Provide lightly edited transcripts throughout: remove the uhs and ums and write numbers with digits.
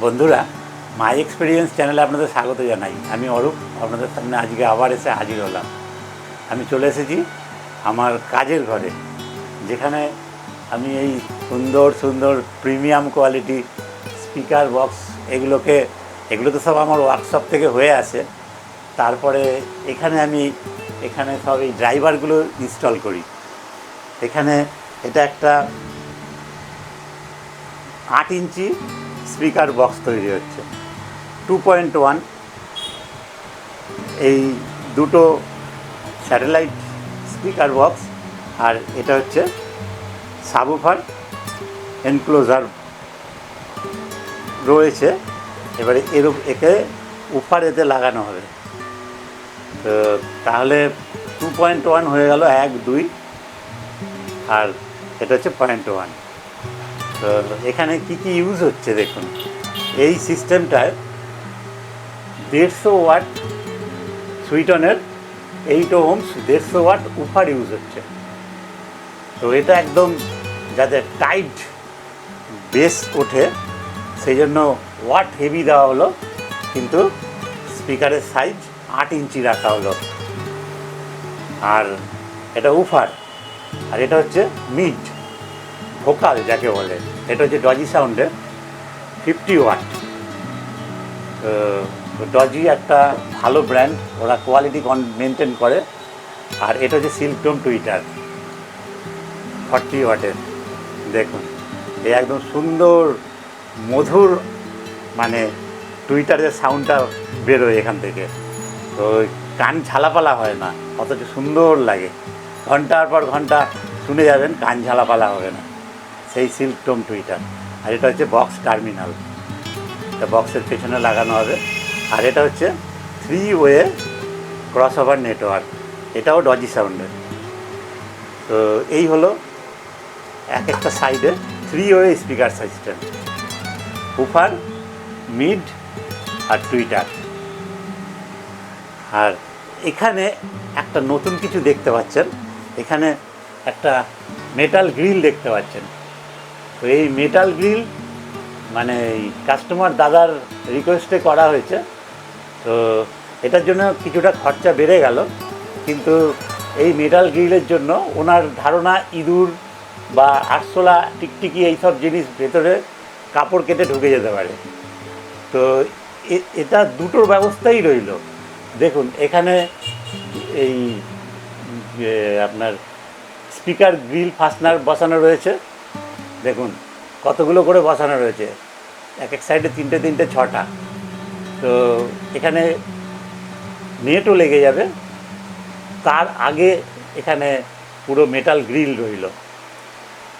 বন্ধুরা, মাই এক্সপিরিয়েন্স চ্যানেলে আপনাদের স্বাগত জানাই। আমি অরূপ, আপনাদের সামনে আজকে আবার এসে হাজির হলাম। আমি চলে এসেছি আমার কাজের ঘরে, যেখানে আমি এই সুন্দর সুন্দর প্রিমিয়াম কোয়ালিটি স্পিকার বক্স এগুলো তো সব আমার ওয়ার্কশপ থেকে হয়ে আসে। তারপরে এখানে সব এই ড্রাইভারগুলো ইনস্টল করি। এটা একটা 8 ইঞ্চি স্পিকার বক্স তৈরি হচ্ছে, 2.1। এই দুটো স্যাটেলাইট স্পিকার বক্স, আর এটা হচ্ছে সাবউফার এনক্লোজার রয়েছে। এবারে একে এতে লাগানো হবে। তো তাহলে 2.1 হয়ে গেল, 1 2, আর এটা হচ্ছে 0.1। তো এখানে কি কি ইউজ হচ্ছে দেখুন। এই সিস্টেমটায় 150 ওয়াট সুইটনের 8 ওহমস 150 ওয়াট উফার ইউজ হচ্ছে। তো এটা একদম যাতে টাইট বেস ওঠে সেই জন্য ওয়াট হেভি দেওয়া হলো, কিন্তু স্পিকারের সাইজ 8 ইঞ্চি রাখা হলো। আর এটা উফার, আর এটা হচ্ছে মিড ভোকাল যাকে বলে। এটা হচ্ছে ডজি সাউন্ডের 50 ওয়াট। ডজি একটা ভালো ব্র্যান্ড, ওরা কোয়ালিটি মেনটেন করে। আর এটা হচ্ছে সিল্কডোম টুইটার 40 ওয়াটের। দেখুন, এই একদম সুন্দর মধুর, মানে টুইটারের সাউন্ডটা বেরোয় এখান থেকে। তো কান ঝালাপালা হয় না, অথচ সুন্দর লাগে। ঘন্টার পর ঘন্টা শুনে যাবেন, কান ঝালাপালা হবে না, সেই সিল্কডোম টুইটার। আর এটা হচ্ছে বক্স টার্মিনাল, এটা বক্সের পেছনে লাগানো হবে। আর এটা হচ্ছে 3 ওয়ে ক্রস ওভার নেটওয়ার্ক, এটাও ডজি সাউন্ডের। তো এই হলো একটা সাইডে 3 way speaker system, woofer, mid আর টুইটার। আর এখানে একটা নতুন কিছু দেখতে পাচ্ছেন, এখানে একটা মেটাল গ্রিল দেখতে পাচ্ছেন। তো এই মেটাল গ্রিল মানে কাস্টমার দাদার রিকোয়েস্টে করা হয়েছে। তো এটার জন্য কিছুটা খরচা বেড়ে গেল, কিন্তু এই মেটাল গ্রিলের জন্য ওনার ধারণা ইঁদুর বা আরশোলা, টিকটিকি এইসব জিনিস ভেতরে কাপড় কেটে ঢুকে যেতে পারে। তো এটা দুটোর ব্যবস্থাই রইল। দেখুন, এখানে এই আপনার স্পিকার গ্রিল ফাস্টনার বসানো রয়েছে। দেখুন কতগুলো করে বসানো রয়েছে, এক সাইডে 3টে 3টে 6টা। তো এখানে নেটও লেগে যাবে। তার আগে এখানে পুরো মেটাল গ্রিল রইল,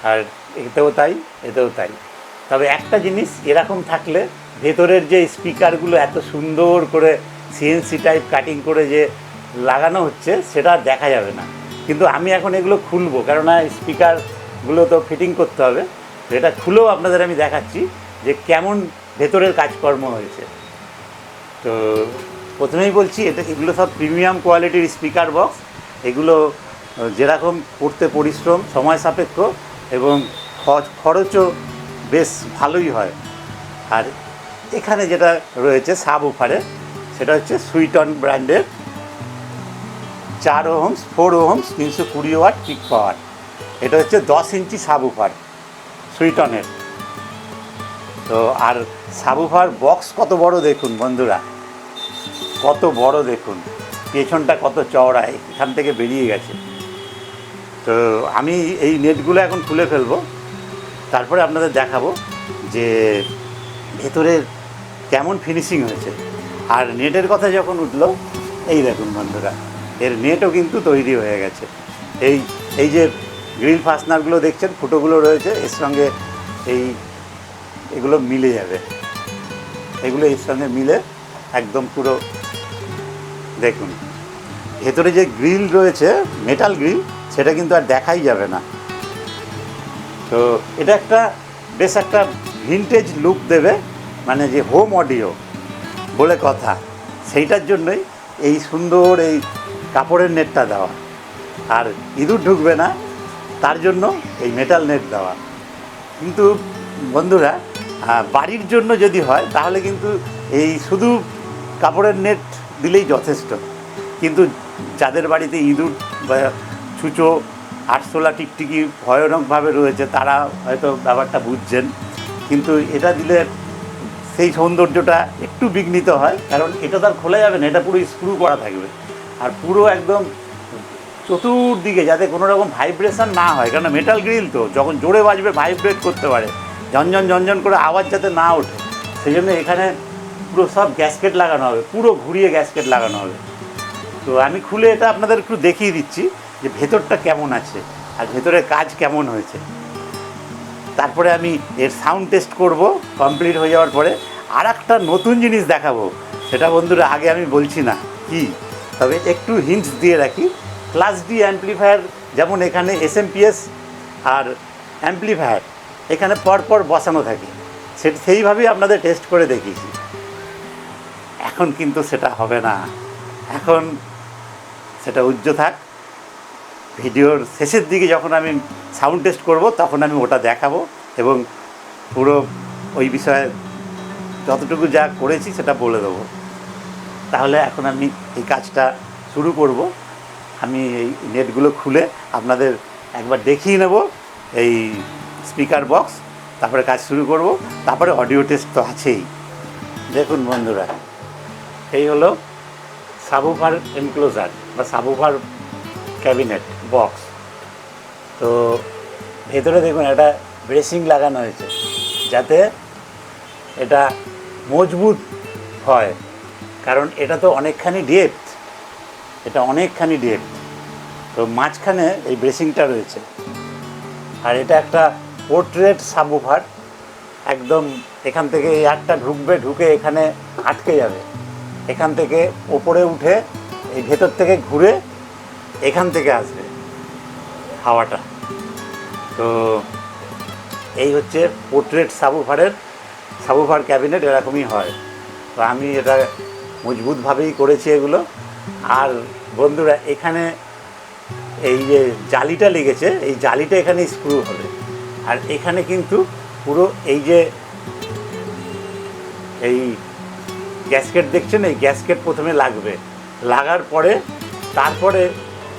আর এতেও তাই, এতেও তাই। তবে একটা জিনিস, এরকম থাকলে ভেতরের যে স্পিকারগুলো এত সুন্দর করে সিএনসি টাইপ কাটিং করে যে লাগানো হচ্ছে, সেটা দেখা যাবে না। কিন্তু আমি এখন এগুলো খুলবো, কেননা স্পিকারগুলো তো ফিটিং করতে হবে। তো এটা খুলেও আপনাদের আমি দেখাচ্ছি যে কেমন ভেতরের কাজকর্ম হয়েছে। তো প্রথমেই বলছি, এগুলো সব প্রিমিয়াম কোয়ালিটির স্পিকার বক্স। এগুলো যেরকম করতে পরিশ্রম, সময় সাপেক্ষ এবং খরচও বেশ ভালোই হয়। আর এখানে যেটা রয়েছে সাবউফারে, সেটা হচ্ছে সুইটন ব্র্যান্ডের 4 ওহমস 4 ওহমস 320 ওয়াট পিক পাওয়ার। এটা হচ্ছে 10 ইঞ্চি সাবউফার সুইটনের। তো আর সাবউফার বক্স কত বড় দেখুন বন্ধুরা, কত বড় দেখুন, পেছনটা কত চওড়া, এখান থেকে বেরিয়ে গেছে। তো আমি এই নেটগুলো এখন খুলে ফেলবো, তারপরে আপনাদের দেখাবো যে ভেতরের কেমন ফিনিশিং হয়েছে। আর নেটের কথা যখন উঠলো, এই দেখুন বন্ধুরা, এর নেটও কিন্তু তৈরি হয়ে গেছে। এই যে গ্রিল ফাস্টনারগুলো দেখছেন, ফুটোগুলো রয়েছে, এর সঙ্গে এগুলো মিলে যাবে, এগুলো এর সঙ্গে মিলে একদম পুরো। দেখুন ভেতরে যে গ্রিল রয়েছে, মেটাল গ্রিল, সেটা কিন্তু আর দেখাই যাবে না। তো এটা বেশ একটা ভিনটেজ লুক দেবে, মানে যে হোম অডিও বলে কথা, সেইটার জন্যই এই সুন্দর এই কাপড়ের নেটটা দেওয়া। আর ইঁদুর ঢুকবে না তার জন্য এই মেটাল নেট দেওয়া। কিন্তু বন্ধুরা, বাড়ির জন্য যদি হয় তাহলে কিন্তু এই শুধু কাপড়ের নেট দিলেই যথেষ্ট। কিন্তু যাদের বাড়িতে ইঁদুর বা ছুঁচো আরশোলা টিকটিকি ভয়ানকভাবে রয়েছে তারা হয়তো ব্যাপারটা বুঝছেন, কিন্তু এটা দিলে সেই সৌন্দর্যটা একটু বিঘ্নিত হয়, কারণ এটা তো আর খোলা যাবে না, এটা পুরো স্ক্রু করা থাকবে। আর পুরো একদম চতুর্দিকে যাতে কোনো রকম ভাইব্রেশন না হয়, কারণ মেটাল গ্রিল তো যখন জোরে বাজবে ভাইব্রেট করতে পারে, ঝনঝন ঝনঝন করে আওয়াজ যাতে না ওঠে সেই জন্য এখানে পুরো সব গ্যাসকেট লাগানো হবে, পুরো ঘুরিয়ে গ্যাসকেট লাগানো হবে। তো আমি খুলে এটা আপনাদের একটু দেখিয়ে দিচ্ছি যে ভেতরটা কেমন আছে আর ভেতরের কাজ কেমন হয়েছে। তারপরে আমি এর সাউন্ড টেস্ট করব কমপ্লিট হয়ে যাওয়ার পরে। আর একটা নতুন জিনিস দেখাবো, সেটা বন্ধুরা আগে আমি বলছি না কি, তবে একটু হিন্টস দিয়ে রাখি। ক্লাস ডি অ্যাম্পলিফায়ার যেমন এখানে এসএমপিএস আর অ্যাম্পলিফায়ার এখানে পরপর বসানো থাকে, সেইভাবেই আপনাদের টেস্ট করে দেখিয়েছি। এখন কিন্তু সেটা হবে না, এখন সেটা উজ্জ্ব থাক। ভিডিওর শেষের দিকে যখন আমি সাউন্ড টেস্ট করব তখন আমি ওটা দেখাবো এবং পুরো ওই বিষয়ে যতটুকু যা করেছি সেটা বলে দেবো। তাহলে এখন আমি এই কাজটা শুরু করব। আমি এই নেটগুলো খুলে আপনাদের একবার দেখিয়ে নেব এই স্পিকার বক্স, তারপরে কাজ শুরু করব, তারপরে অডিও টেস্ট তো আছেই। দেখুন বন্ধুরা, এই হলো সাবউফার এনক্লোজার বা সাবউফার ক্যাবিনেট বক্স। তো ভেতরে দেখুন একটা ব্রেসিং লাগানো হয়েছে যাতে এটা মজবুত হয়, কারণ এটা তো অনেকখানি ডেপথ, এটা অনেকখানি ডেপথ। তো মাঝখানে এই ব্রেসিংটা রয়েছে। আর এটা একটা পোর্ট্রেট সাবউফার, একদম এখান থেকে এয়ারটা ঢুকবে, ঢুকে এখানে আটকে যাবে, এখান থেকে ওপরে উঠে এই ভেতর থেকে ঘুরে এখান থেকে আসবে হাওয়াটা। তো এই হচ্ছে পোর্ট্রেট সাবউফার ক্যাবিনেট, এরকমই হয়। তো আমি এটা মজবুতভাবেই করেছি এগুলো। আর বন্ধুরা এখানে এই যে জালিটা লেগেছে, এই জালিটা এখানে স্ক্রু হবে। আর এখানে কিন্তু পুরো এই যে এই গ্যাসকেট দেখছেন, এই গ্যাসকেট প্রথমে লাগবে, লাগার পরে তারপরে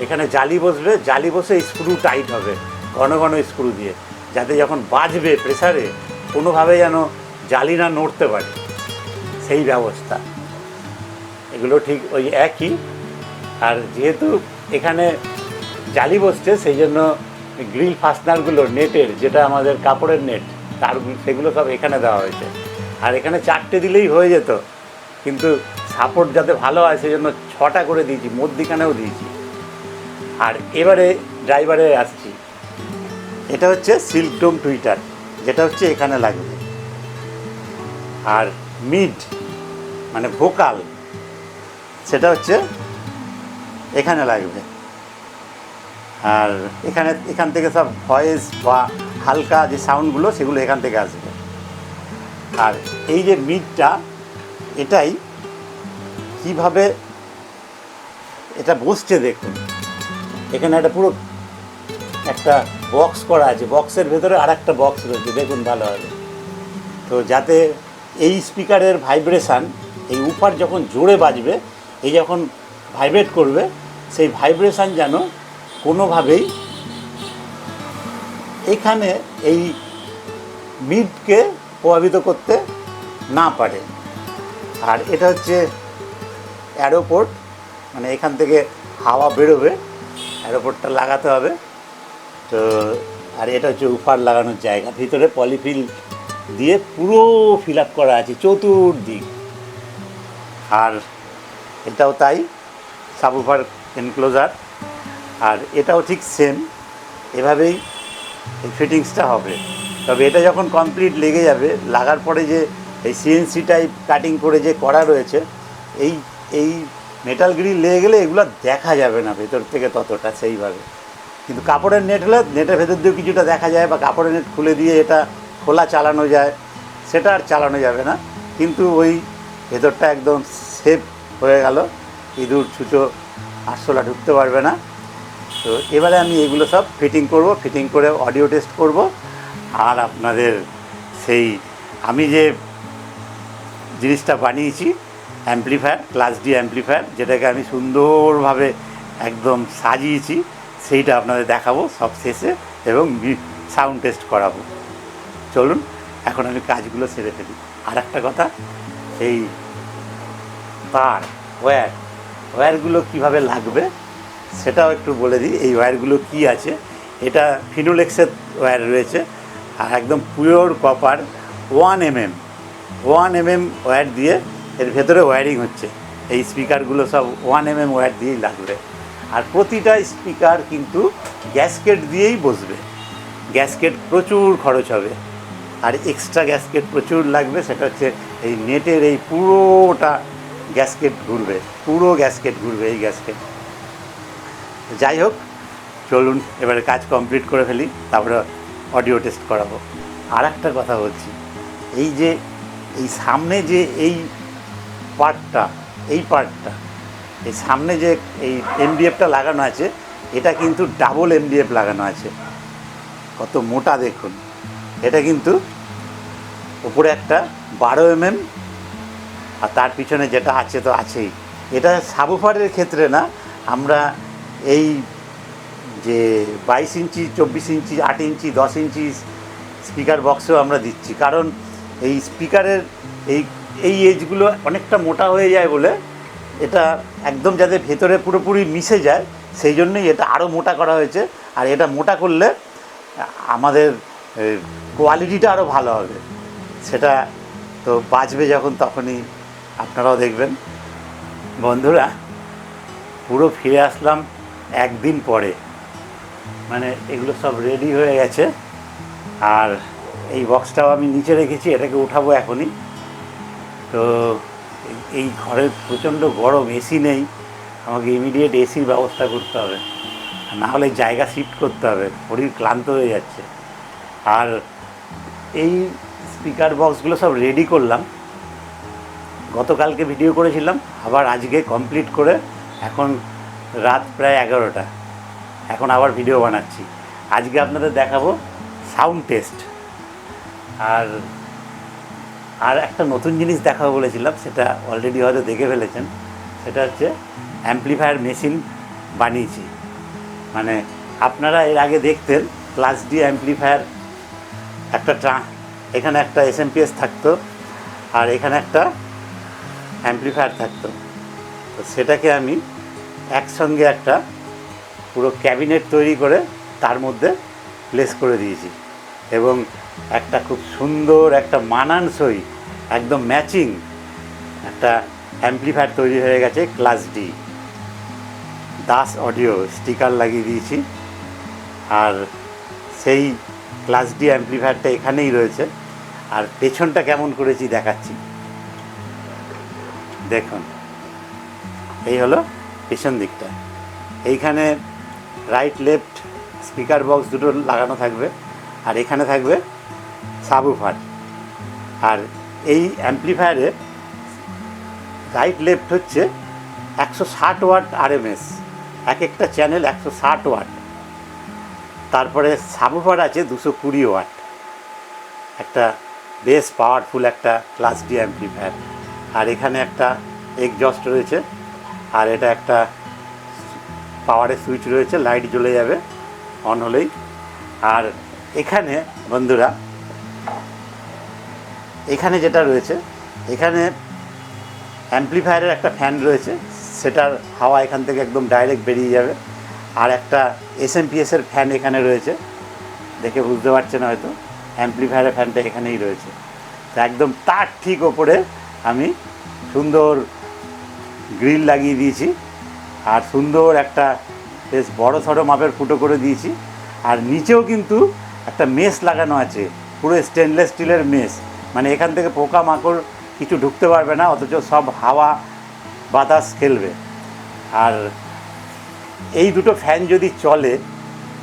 এখানে জালি বসবে, জালি বসে স্ক্রু টাইট হবে ঘন ঘন স্ক্রু দিয়ে, যাতে যখন বাজবে প্রেসারে কোনোভাবে যেন জালি না নড়তে পারে, সেই ব্যবস্থা। এগুলো ঠিক ওই একই। আর যেহেতু এখানে জালি বসছে সেই জন্য গ্রিল ফাস্টনারগুলো নেটের, যেটা আমাদের কাপড়ের নেট, তার সেগুলো সব এখানে দেওয়া হয়েছে। আর এখানে 4টে দিলেই হয়ে যেত, কিন্তু সাপোর্ট যাতে ভালো হয় সেই জন্য 6টা করে দিয়েছি, মধ্যিখানেও দিয়েছি। আর এবারে ড্রাইভারে আসছি। এটা হচ্ছে সিল্ক ডোম টুইটার, যেটা হচ্ছে এখানে লাগবে। আর মিড মানে ভোকাল, সেটা হচ্ছে এখানে লাগবে। আর এখান থেকে সব ভয়েস বা হালকা যে সাউন্ডগুলো সেগুলো এখান থেকে আসবে। আর এই যে মিডটা, এটাই কিভাবে এটা বসছে দেখুন, এখানে একটা পুরো একটা বক্স করা আছে, বক্সের ভেতরে আর একটা বক্স রয়েছে, দেখুন ভালোভাবে। তো যাতে এই স্পিকারের ভাইব্রেশান, এই উফার যখন জোরে বাজবে, এই যখন ভাইব্রেট করবে, সেই ভাইব্রেশান যেন কোনোভাবেই এখানে এই মিডকে প্রভাবিত করতে না পারে। আর এটা হচ্ছে অ্যারোপোর্ট, মানে এখান থেকে হাওয়া বেরোবে, অ্যারোপোর্টটা লাগাতে হবে। তো আর এটা হচ্ছে উফার লাগানোর জায়গা, ভিতরে পলিফিল দিয়ে পুরো ফিল আপ করা আছে চতুর্দিক। আর এটাও তাই, সাবউফার এনক্লোজার। আর এটাও ঠিক সেম, এভাবেই এই ফিটিংসটা হবে। তবে এটা যখন কমপ্লিট লেগে যাবে, লাগার পরে যে এই সিএনসি টাইপ কাটিং করে যে করা রয়েছে, এই মেটাল গ্রিল লেগে গেলে এগুলো দেখা যাবে না ভেতর থেকে ততটা সেইভাবে। কিন্তু কাপড়ের নেট হলে নেটের ভেতর দিয়েও কিছুটা দেখা যায়, বা কাপড়ের নেট খুলে দিয়ে এটা খোলা চালানো যায়, সেটা আর চালানো যাবে না। কিন্তু ওই ভেতরটা একদম সেফ হয়ে গেল, ইঁদুর ছুঁচো আরশোলা ঢুকতে পারবে না। তো এবারে আমি এগুলো সব ফিটিং করব, ফিটিং করে অডিও টেস্ট করব, আর আপনাদের সেই আমি যে জিনিসটা বানিয়েছি অ্যাম্পলিফায়ার, ক্লাস ডি অ্যাম্পলিফায়ার, যেটাকে আমি সুন্দরভাবে একদম সাজিয়েছি, সেইটা আপনাদের দেখাবো সব শেষে এবং সাউন্ড টেস্ট করাবো। চলুন এখন আমি কাজগুলো সেরে ফেলি। আর একটা কথা, এই তার ওয়্যারগুলো কীভাবে লাগবে সেটাও একটু বলে দিই। এই ওয়্যারগুলো কি আছে, এটা ফিনোলেক্সের ওয়্যার রয়েছে, আর একদম পিওর কপার 1 mm ওয়্যার দিয়ে এর ভেতরে ওয়্যারিং হচ্ছে। এই স্পিকারগুলো সব 1 mm ওয়্যার দিয়েই লাগবে। আর প্রতিটা স্পিকার কিন্তু গ্যাসকেট দিয়েই বসবে। গ্যাসকেট প্রচুর খরচ হবে, আর এক্সট্রা গ্যাসকেট প্রচুর লাগবে। সেটা হচ্ছে এই নেটের এই পুরোটা গ্যাসকেট ঘুরবে, পুরো গ্যাসকেট ঘুরবে এই গ্যাসকেট। যাই হোক, চলুন এবারে কাজ কমপ্লিট করে ফেলি, তারপরে অডিও টেস্ট করাবো। আর একটা কথা বলছি, এই যে এই সামনে যে এই পার্টটা এই সামনে যে এই এমডিএফটা লাগানো আছে, এটা কিন্তু ডাবল এমডিএফ লাগানো আছে। কত মোটা দেখুন। এটা কিন্তু উপরে একটা 12 mm, আর তার পিছনে যেটা আছে তো আছেই। এটা সাবউফারের ক্ষেত্রে না, আমরা এই যে 22 ইঞ্চি, 24 ইঞ্চি, 8 ইঞ্চি, 10 ইঞ্চি স্পিকার বক্সেও আমরা দিচ্ছি। কারণ এই স্পিকারের এই এজগুলো অনেকটা মোটা হয়ে যায় বলে, এটা একদম যাতে ভেতরে পুরোপুরি মিশে যায়, সেই জন্যই এটা আরও মোটা করা হয়েছে। আর এটা মোটা করলে আমাদের কোয়ালিটিটা আরও ভালো হবে। সেটা তো বাজবে যখন, তখনই আপনারাও দেখবেন। বন্ধুরা, পুরো ফিরে আসলাম একদিন পরে, মানে এগুলো সব রেডি হয়ে গেছে। আর এই বক্সটাও আমি নিচে রেখেছি, এটাকে উঠাবো এখনই। তো এই ঘরে প্রচণ্ড গরম, এসি নেই, আমাকে ইমিডিয়েট এসির ব্যবস্থা করতে হবে, না হলে জায়গা শিফট করতে হবে, শরীর ক্লান্ত হয়ে যাচ্ছে। আর এই স্পিকার বক্সগুলো সব রেডি করলাম, গতকালকে ভিডিও করেছিলাম, আবার আজকে কমপ্লিট করে, এখন রাত প্রায় 11টা, এখন আবার ভিডিও বানাচ্ছি। আজকে আপনাদের দেখাবো সাউন্ড টেস্ট। আর একটা নতুন জিনিস দেখাবো বলেছিলাম, সেটা অলরেডি হয়তো দেখে ফেলেছেন। সেটা হচ্ছে অ্যাম্পলিফায়ার মেশিন বানিয়েছি। মানে আপনারা এর আগে দেখতেন ক্লাস ডি অ্যাম্পলিফায়ার, এখানে একটা এসএমপিএস থাকতো, আর এখানে একটা অ্যাম্পলিফায়ার থাকতো। তো সেটাকে আমি একসঙ্গে একটা পুরো ক্যাবিনেট তৈরি করে তার মধ্যে প্লেস করে দিয়েছি, এবং একটা খুব সুন্দর একটা মানানসই একদম ম্যাচিং একটা অ্যাম্পলিফায়ার তৈরি হয়ে গেছে। Class D Das audio sticker লাগিয়ে দিয়েছি, আর সেই ক্লাস ডি অ্যাম্পলিফায়ারটা এখানেই রয়েছে। আর পেছনটা কেমন করেছি দেখাচ্ছি, দেখুন। এই হলো পেছন দিকটা। এইখানে রাইট লেফট স্পিকার বক্স দুটো লাগানো থাকবে, আর এখানে থাকবে সাবউফার। আর এই অ্যাম্পলিফায়ারে রাইট লেফট হচ্ছে 160 ওয়াট RMS, এক একটা চ্যানেল 160 ওয়াট। তারপরে সাবউফার আছে 220 ওয়াট, একটা বেশ পাওয়ারফুল একটা ক্লাস ডি অ্যাম্পলিফায়ার। আর এখানে একটা এগজস্ট রয়েছে, আর এটা একটা পাওয়ারের সুইচ রয়েছে, লাইট জ্বলে যাবে অন হলেই। আর এখানে বন্ধুরা, এখানে যেটা রয়েছে, এখানে অ্যাম্পলিফায়ারের একটা ফ্যান রয়েছে, সেটার হাওয়া এখান থেকে একদম ডাইরেক্ট বেরিয়ে যাবে। আর একটা এসএমপিএসের ফ্যান এখানে রয়েছে, দেখে বুঝতে পারছেন হয়তো, অ্যাম্পলিফায়ারের ফ্যানটা এখানেই রয়েছে। তো একদম তার ঠিক ওপরে আমি সুন্দর গ্রিল লাগিয়ে দিয়েছি, আর সুন্দর একটা বেশ বড় সড়ো মাপের ফুটো করে দিয়েছি। আর নিচেও কিন্তু একটা মেশ লাগানো আছে, পুরো স্টেনলেস স্টিলের মেশ, মানে এখান থেকে পোকা মাকড় কিছু ঢুকতে পারবে না, অথচ সব হাওয়া বাতাস খেলবে। আর এই দুটো ফ্যান যদি চলে,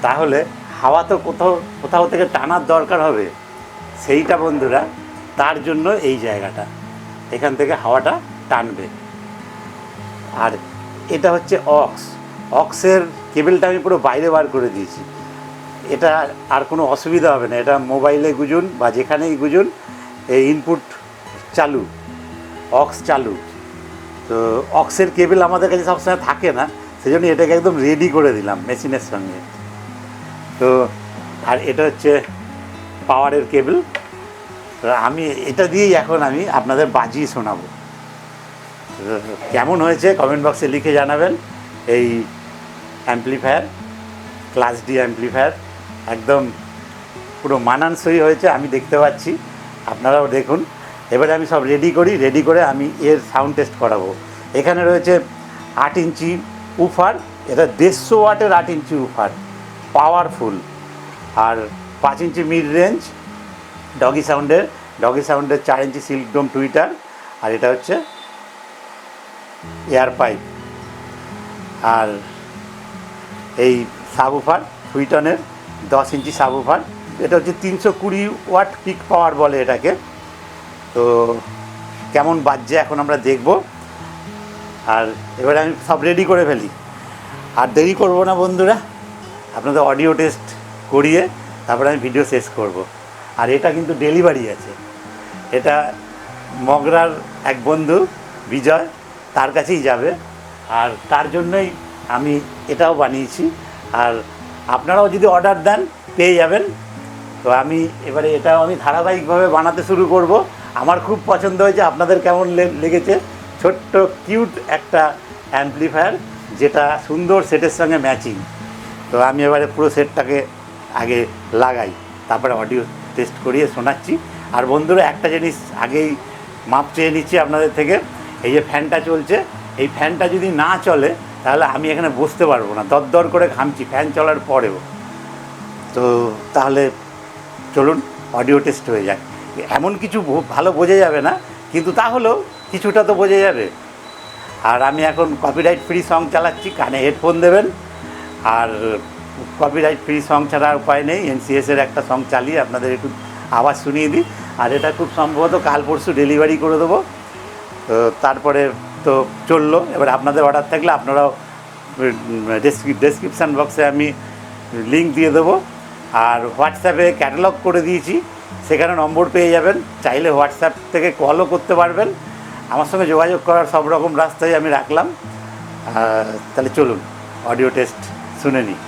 তাহলে হাওয়া তো কোথাও থেকে টানার দরকার হবে, সেইটা বন্ধুরা, তার জন্য এই জায়গাটা, এখান থেকে হাওয়াটা টানবে। আর এটা হচ্ছে অক্সের কেবেলটা আমি পুরো বাইরে বার করে দিয়েছি। এটা আর কোনো অসুবিধা হবে না, এটা মোবাইলে গুঁজুন বা যেখানেই গুঁজুন, এই ইনপুট চালু, অক্স চালু। তো অক্সের কেবল আমাদের কাছে সবসময় থাকে না, সেই জন্য এটাকে একদম রেডি করে দিলাম মেশিনের সঙ্গে। তো আর এটা হচ্ছে পাওয়ারের কেবল। আমি এটা দিয়েই এখন আমি আপনাদের বাজিয়ে শোনাবো। কেমন হয়েছে কমেন্ট বক্সে লিখে জানাবেন। এই অ্যাম্পলিফায়ার, ক্লাস ডি অ্যাম্পলিফায়ার, একদম পুরো মানানসই হয়েছে, আমি দেখতে পাচ্ছি, আপনারাও দেখুন। এবারে আমি সব রেডি করে আমি এর সাউন্ড টেস্ট করাবো। এখানে রয়েছে 8 ইঞ্চি উফার, এটা 150 ওয়াটের 8 ইঞ্চি উফার, পাওয়ারফুল। আর 5 ইঞ্চি মিড রেঞ্জ ডগি সাউন্ডের 4 ইঞ্চি সিল্ক ডোম টুইটার। আর এটা হচ্ছে এয়ার পাইপ। আর এই সাবউফার হুইটনের 10 ইঞ্চি সাবউফার, এটা হচ্ছে 320 ওয়াট পিক পাওয়ার বলে এটাকে। তো কেমন বাজছে এখন আমরা দেখব। আর এবারে আমি সব রেডি করে ফেলি, আর দেরি করব না বন্ধুরা, আপনাদের অডিও টেস্ট করিয়ে তারপরে আমি ভিডিও শেষ করব। আর এটা কিন্তু ডেলিভারি আছে, এটা মগরার এক বন্ধু বিজয়, তার কাছেই যাবে, আর তার জন্যই আমি এটাও বানিয়েছি। আর আপনারাও যদি অর্ডার দেন পেয়ে যাবেন। তো আমি এবারে এটাও আমি ধারাবাহিকভাবে বানাতে শুরু করব। আমার খুব পছন্দ হয়েছে, আপনাদের কেমন লেগেছে? ছোট্ট কিউট একটা অ্যাম্পলিফায়ার, যেটা সুন্দর সেটের সঙ্গে ম্যাচিং। তো আমি এবারে পুরো সেটটাকে আগে লাগাই, তারপরে অডিও টেস্ট করিয়ে শোনাচ্ছি। আর বন্ধুরা একটা জিনিস আগেই মাপ চেয়ে নিচ্ছি আপনাদের থেকে, এই যে ফ্যানটা চলছে, এই ফ্যানটা যদি না চলে তাহলে আমি এখানে বসতে পারবো না, দরদর করে ঘামছি ফ্যান চলার পরেও। তো তাহলে চলুন অডিও টেস্ট হয়ে যায়। এমন কিছু ভালো বোঝা যাবে না, কিন্তু তাহলেও কিছুটা তো বোঝা যাবে। আর আমি এখন কপিরাইট ফ্রি সং চালাচ্ছি, কানে হেডফোন দেবেন। আর কপিরাইট ফ্রি সং ছাড়া উপায় নেই, এনসিএসের একটা সং চালিয়ে আপনাদের একটু আওয়াজ শুনিয়ে দিই। আর এটা খুব সম্ভবত কাল পরশু ডেলিভারি করে দেবো। তো তারপরে তো চললো। এবার আপনাদের অর্ডার থাকলে আপনারাও ডেসক্রিপশান বক্সে আমি লিঙ্ক দিয়ে দেবো। আর হোয়াটসঅ্যাপে ক্যাটালগ করে দিয়েছি, সেখানে নম্বর পেয়ে যাবেন, চাইলে হোয়াটসঅ্যাপ থেকে কলও করতে পারবেন। আমার সঙ্গে যোগাযোগ করার সব রকম রাস্তায় আমি রাখলাম। তাহলে চলুন অডিও টেস্ট শুনে নিই।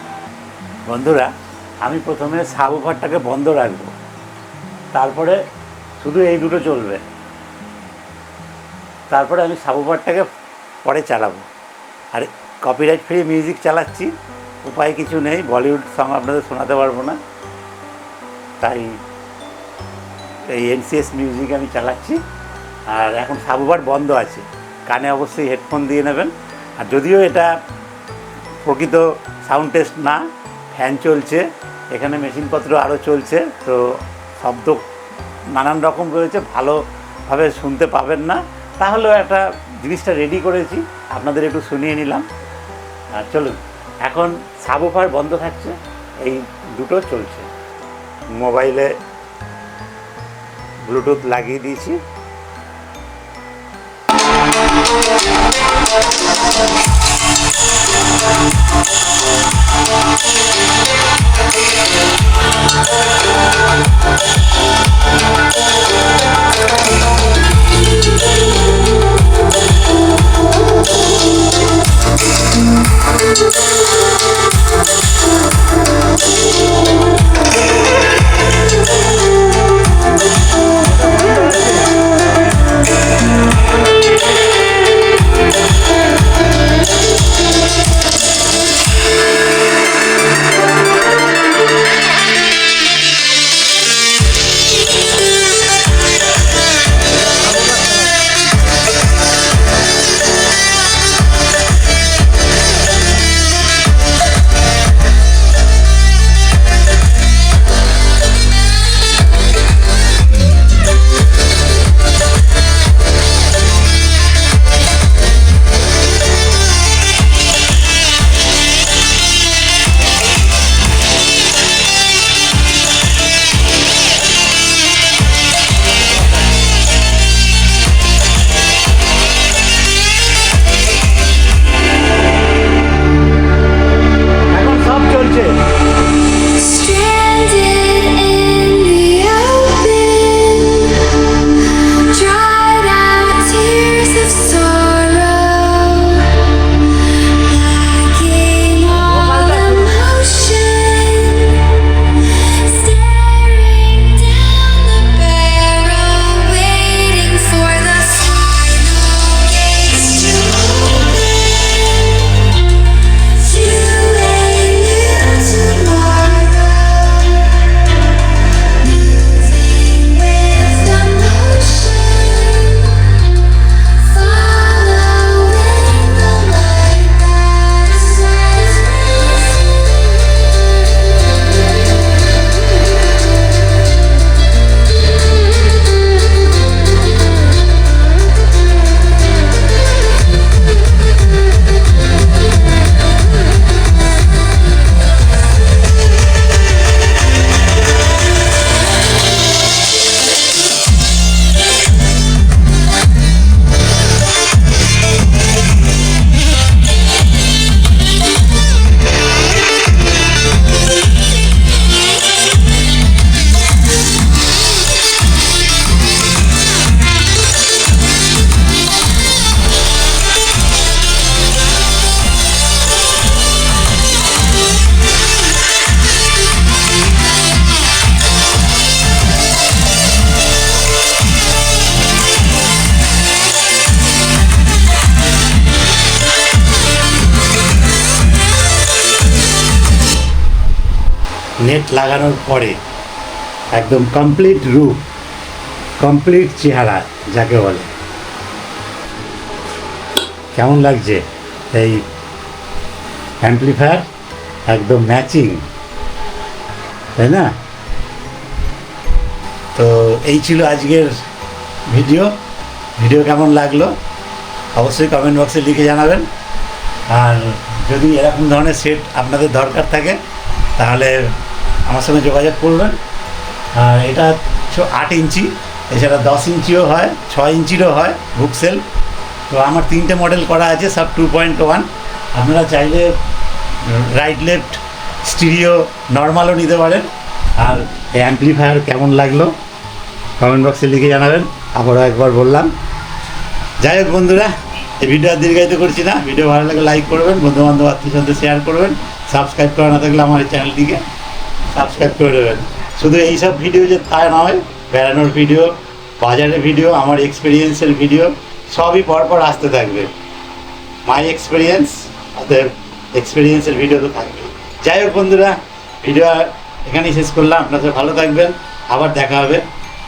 বন্ধুরা, আমি প্রথমে সাবউফারটাকে বন্ধ রাখবো, তারপরে শুধু এই দুটো চলবে, তারপরে আমি সাবউফারটাকে পরে চালাবো। আর কপিরাইট ফ্রি মিউজিক চালাচ্ছি, উপায় কিছু নেই, বলিউড সং আপনাদের শোনাতে পারবো না, তাই এই এনসিএস মিউজিক আমি চালাচ্ছি। আর এখন সাবউফার বন্ধ আছে, কানে অবশ্যই হেডফোন দিয়ে নেবেন। আর যদিও এটা প্রকৃত সাউন্ড টেস্ট না, ফ্যান চলছে, এখানে মেশিনপত্র আরও চলছে, তো শব্দ নানান রকম রয়েছে, ভালোভাবে শুনতে পাবেন না। তাহলেও একটা জিনিসটা রেডি করেছি, আপনাদের একটু শুনিয়ে নিলাম। আর চলুন, এখন সাবউফার বন্ধ থাকছে, এই দুটো চলছে। মোবাইলে ব্লুটুথ লাগিয়ে দিয়েছি। নেট লাগানোর পরে একদম কমপ্লিট রূপ, কমপ্লিট চেহারা যাকে বলে। কেমন লাগছে এই অ্যাম্প্লিফায়ার? একদম ম্যাচিং, তাই না? তো এই ছিল আজকের ভিডিও কেমন লাগলো অবশ্যই কমেন্ট বক্সে লিখে জানাবেন। আর যদি এরকম ধরনের সেট আপনাদের দরকার থাকে তাহলে আমার সঙ্গে যোগাযোগ করবেন। আর এটা 8 ইঞ্চি, এছাড়া 10 ইঞ্চিও হয়, 6 ইঞ্চিরও হয় বুকসেল। তো আমার 3টে মডেল করা আছে, সব 2.1। আপনারা চাইলে রাইট লেফট স্টিরিও নর্মালও নিতে পারেন। আর এই অ্যাম্প্লিফায়ার কেমন লাগলো কমেন্ট বক্সে লিখে জানাবেন। আবারও একবার বললাম। যাই হোক বন্ধুরা, এই ভিডিও আর দীর্ঘায়িত করছি না। ভিডিও ভালো লাগলে লাইক করবেন, বন্ধুবান্ধব আত্মীয় সাথে শেয়ার করবেন। সাবস্ক্রাইব করা না থাকলে আমার এই চ্যানেলটিকে সাবস্ক্রাইব করে দেবেন। শুধু এইসব ভিডিও যে তাই নয়, বেড়ানোর ভিডিও, বাজারের ভিডিও, আমার এক্সপিরিয়েন্সের ভিডিও সবই পরপর আসতে থাকবে। মাই এক্সপিরিয়েন্স, অতএব এক্সপিরিয়েন্সের ভিডিও তো থাকবে। যাই হোক বন্ধুরা, ভিডিও এখানেই শেষ করলাম। আপনাদের ভালো থাকবেন, আবার দেখা হবে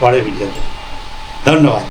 পরের ভিডিওতে। ধন্যবাদ।